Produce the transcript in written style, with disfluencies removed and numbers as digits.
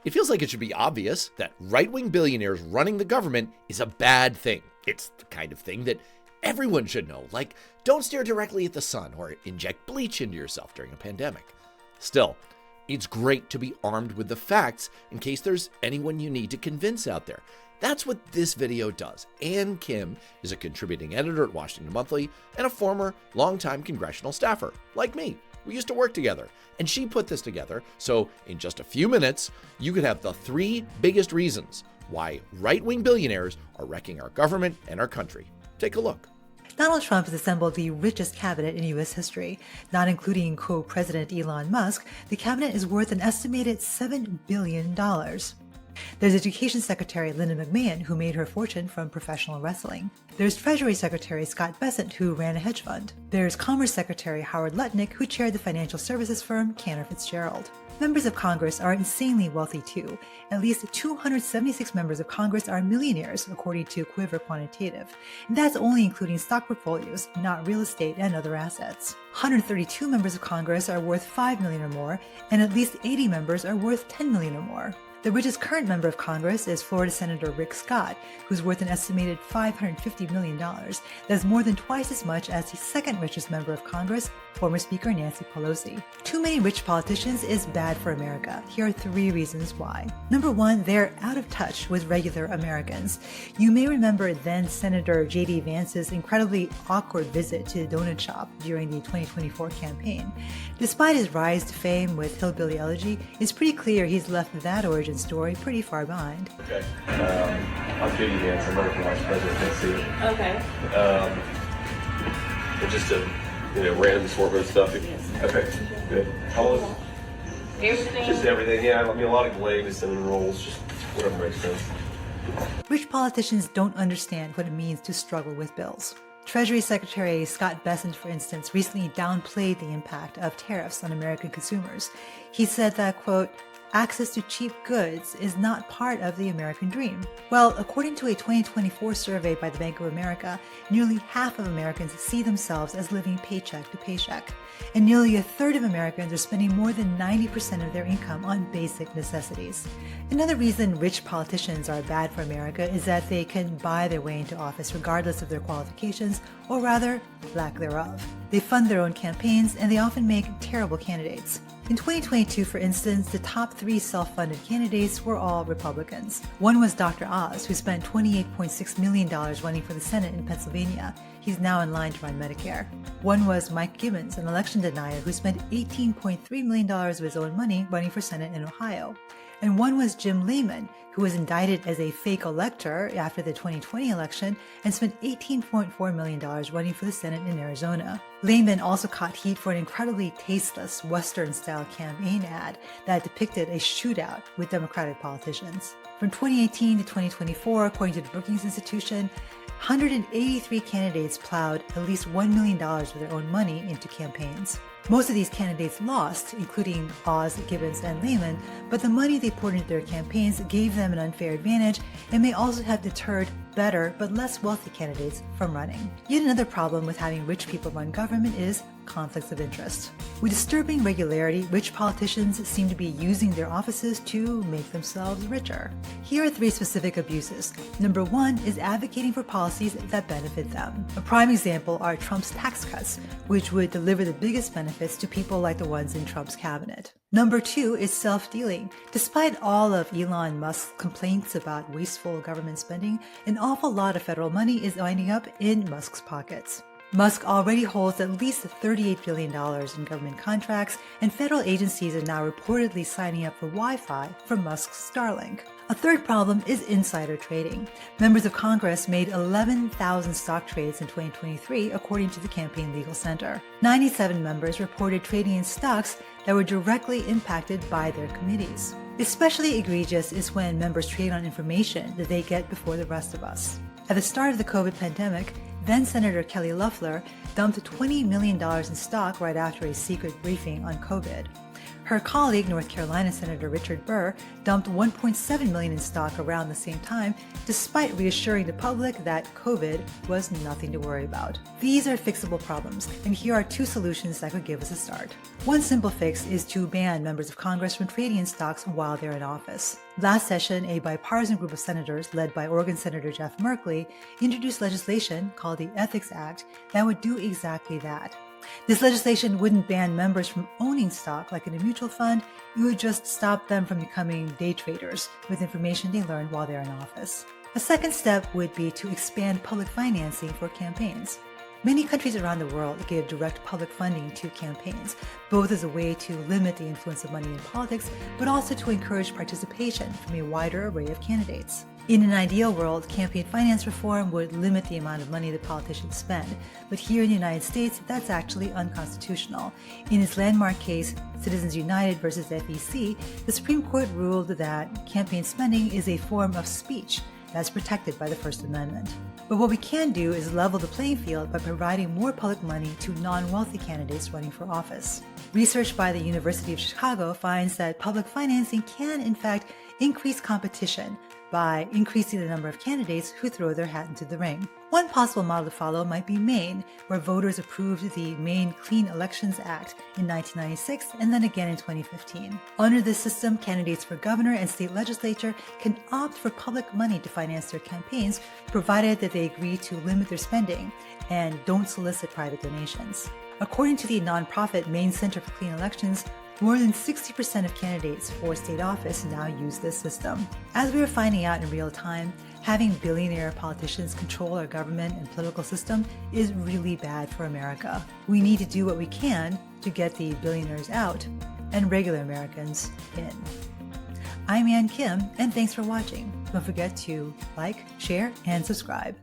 It feels like it should be obvious that right-wing billionaires running the government is a bad thing. It's the kind of thing that everyone should know, like don't stare directly at the sun or inject bleach into yourself during a pandemic. Still, it's great to be armed with the facts in case there's anyone you need to convince out there. That's what this video does. Ann Kim is a contributing editor at Washington Monthly and a former longtime congressional staffer, like me. We used to work together, and she put this together so in just a few minutes, you could have the 3 biggest reasons why right-wing billionaires are wrecking our government and our country. Take a look. Donald Trump has assembled the richest cabinet in U.S. history. Not including co-president Elon Musk, the cabinet is worth an estimated $7 billion. There's Education Secretary Linda McMahon, who made her fortune from professional wrestling. There's Treasury Secretary Scott Bessent, who ran a hedge fund. There's Commerce Secretary Howard Lutnick, who chaired the financial services firm Cantor Fitzgerald. Members of Congress are insanely wealthy too. At least 276 members of Congress are millionaires, according to Quiver Quantitative. And that's only including stock portfolios, not real estate and other assets. 132 members of Congress are worth $5 million or more, and at least 80 members are worth $10 million or more. The richest current member of Congress is Florida Senator Rick Scott, who's worth an estimated $550 million. That's more than twice as much as the second richest member of Congress, former Speaker Nancy Pelosi. Too many rich politicians is bad for America. Here are 3 reasons why. Number 1, they're out of touch with regular Americans. You may remember then Senator J.D. Vance's incredibly awkward visit to the donut shop during the 2024 campaign. Despite his rise to fame with Hillbilly Elegy, it's pretty clear he's left that origin story pretty far behind. Okay. I'm J.D. Vance. I'm running for Vice President of Tennessee. Okay. Just a random assortment of stuff. Yes. Okay. Good. How long? Everything. Just everything. Yeah. I mean, a lot of glaze, cinnamon rolls, just whatever makes sense. Rich politicians don't understand what it means to struggle with bills. Treasury Secretary Scott Bessent, for instance, recently downplayed the impact of tariffs on American consumers. He said that, quote, access to cheap goods is not part of the American dream. Well, according to a 2024 survey by the Bank of America, nearly half of Americans see themselves as living paycheck to paycheck. And nearly a third of Americans are spending more than 90% of their income on basic necessities. Another reason rich politicians are bad for America is that they can buy their way into office regardless of their qualifications, or rather, lack thereof. They fund their own campaigns, and they often make terrible candidates. In 2022, for instance, the top 3 self-funded candidates were all Republicans. One was Dr. Oz, who spent $28.6 million running for the Senate in Pennsylvania. He's now in line to run Medicare. One was Mike Gibbons, an election denier who spent $18.3 million of his own money running for Senate in Ohio. And one was Jim Lehman, who was indicted as a fake elector after the 2020 election and spent $18.4 million running for the Senate in Arizona. Lehman also caught heat for an incredibly tasteless Western-style campaign ad that depicted a shootout with Democratic politicians. From 2018 to 2024, according to the Brookings Institution, 183 candidates plowed at least $1 million of their own money into campaigns. Most of these candidates lost, including Oz, Gibbons, and Lehman, but the money they poured into their campaigns gave them an unfair advantage and may also have deterred better but less wealthy candidates from running. Yet another problem with having rich people run government is conflicts of interest. With disturbing regularity, rich politicians seem to be using their offices to make themselves richer. Here are 3 specific abuses. Number 1 is advocating for policies that benefit them. A prime example are Trump's tax cuts, which would deliver the biggest benefits to people like the ones in Trump's cabinet. Number 2 is self-dealing. Despite all of Elon Musk's complaints about wasteful government spending, an awful lot of federal money is winding up in Musk's pockets. Musk already holds at least $38 billion in government contracts, and federal agencies are now reportedly signing up for Wi-Fi from Musk's Starlink. A third problem is insider trading. Members of Congress made 11,000 stock trades in 2023, according to the Campaign Legal Center. 97 members reported trading in stocks that were directly impacted by their committees. Especially egregious is when members trade on information that they get before the rest of us. At the start of the COVID pandemic, then Senator Kelly Loeffler dumped $20 million in stock right after a secret briefing on COVID. Her colleague, North Carolina Senator Richard Burr, dumped $1.7 million in stock around the same time, despite reassuring the public that COVID was nothing to worry about. These are fixable problems, and here are 2 solutions that could give us a start. One simple fix is to ban members of Congress from trading in stocks while they're in office. Last session, a bipartisan group of senators led by Oregon Senator Jeff Merkley introduced legislation called the Ethics Act that would do exactly that. This legislation wouldn't ban members from owning stock like in a mutual fund. It would just stop them from becoming day traders with information they learned while they're in office. A second step would be to expand public financing for campaigns. Many countries around the world give direct public funding to campaigns, both as a way to limit the influence of money in politics, but also to encourage participation from a wider array of candidates. In an ideal world, campaign finance reform would limit the amount of money that politicians spend, but here in the United States, that's actually unconstitutional. In its landmark case, Citizens United versus FEC, the Supreme Court ruled that campaign spending is a form of speech that's protected by the First Amendment. But what we can do is level the playing field by providing more public money to non-wealthy candidates running for office. Research by the University of Chicago finds that public financing can, in fact, increase competition by increasing the number of candidates who throw their hat into the ring. One possible model to follow might be Maine, where voters approved the Maine Clean Elections Act in 1996 and then again in 2015. Under this system, candidates for governor and state legislature can opt for public money to finance their campaigns, provided that they agree to limit their spending and don't solicit private donations. According to the nonprofit Maine Center for Clean Elections, more than 60% of candidates for state office now use this system. As we are finding out in real time, having billionaire politicians control our government and political system is really bad for America. We need to do what we can to get the billionaires out and regular Americans in. I'm Ann Kim, and thanks for watching. Don't forget to like, share, and subscribe.